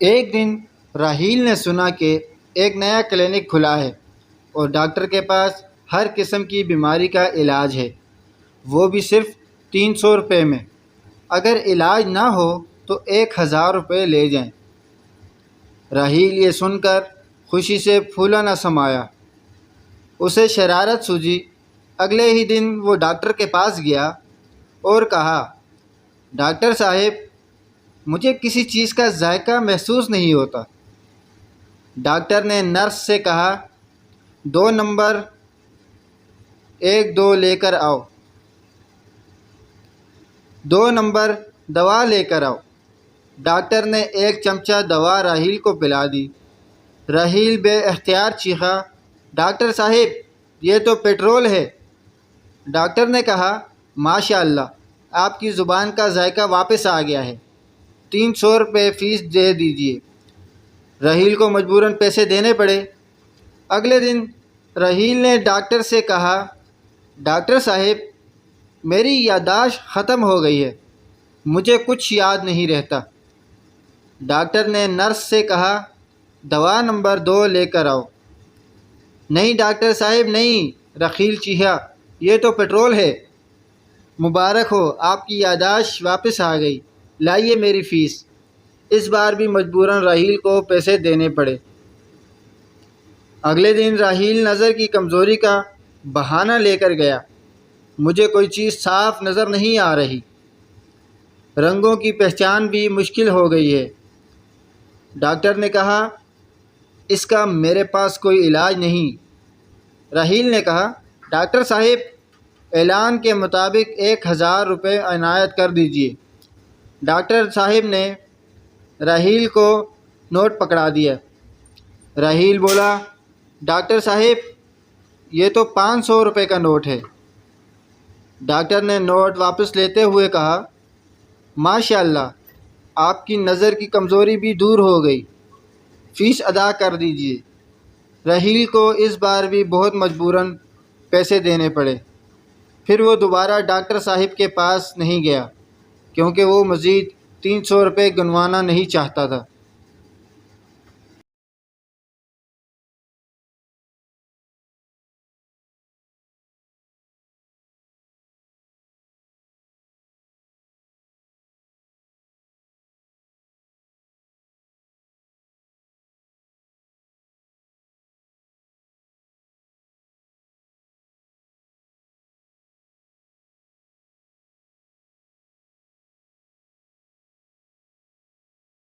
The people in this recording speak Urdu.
ایک دن راحیل نے سنا کہ ایک نیا کلینک کھلا ہے اور ڈاکٹر کے پاس ہر قسم کی بیماری کا علاج ہے، وہ بھی صرف 300 روپے میں۔ اگر علاج نہ ہو تو 1000 روپے لے جائیں۔ راحیل یہ سن کر خوشی سے پھولا نہ سمایا، اسے شرارت سوجی۔ اگلے ہی دن وہ ڈاکٹر کے پاس گیا اور کہا، ڈاکٹر صاحب، مجھے کسی چیز کا ذائقہ محسوس نہیں ہوتا۔ ڈاکٹر نے نرس سے کہا، 2 نمبر 1 2 لے کر آؤ، 2 نمبر دوا لے کر آؤ۔ ڈاکٹر نے 1 چمچہ دوا راحیل کو پلا دی۔ راحیل بے اختیار چیخا، ڈاکٹر صاحب، یہ تو پیٹرول ہے۔ ڈاکٹر نے کہا، ماشاء اللہ، آپ کی زبان کا ذائقہ واپس آ گیا ہے، 300 روپے فیس دے دیجیے۔ راحیل کو مجبوراً پیسے دینے پڑے۔ اگلے دن راحیل نے ڈاکٹر سے کہا، ڈاکٹر صاحب، میری یادداشت ختم ہو گئی ہے، مجھے کچھ یاد نہیں رہتا۔ ڈاکٹر نے نرس سے کہا، دوا نمبر 2 لے کر آؤ۔ نہیں ڈاکٹر صاحب نہیں، راحیل چیخا، یہ تو پیٹرول ہے۔ مبارک ہو، آپ کی یادداشت واپس آ گئی، لائیے میری فیس۔ اس بار بھی مجبوراً راحیل کو پیسے دینے پڑے۔ اگلے دن راحیل نظر کی کمزوری کا بہانہ لے کر گیا، مجھے کوئی چیز صاف نظر نہیں آ رہی، رنگوں کی پہچان بھی مشکل ہو گئی ہے۔ ڈاکٹر نے کہا، اس کا میرے پاس کوئی علاج نہیں۔ راحیل نے کہا، ڈاکٹر صاحب، اعلان کے مطابق 1000 روپے عنایت کر دیجیے۔ ڈاکٹر صاحب نے راحیل کو نوٹ پکڑا دیا۔ راحیل بولا، ڈاکٹر صاحب، یہ تو 500 روپے کا نوٹ ہے۔ ڈاکٹر نے نوٹ واپس لیتے ہوئے کہا، ماشاء اللہ، آپ کی نظر کی کمزوری بھی دور ہو گئی، فیس ادا کر دیجیے۔ راحیل کو اس بار بھی بہت مجبوراً پیسے دینے پڑے۔ پھر وہ دوبارہ ڈاکٹر صاحب کے پاس نہیں گیا، کیونکہ وہ مزید 300 روپے گنوانا نہیں چاہتا تھا۔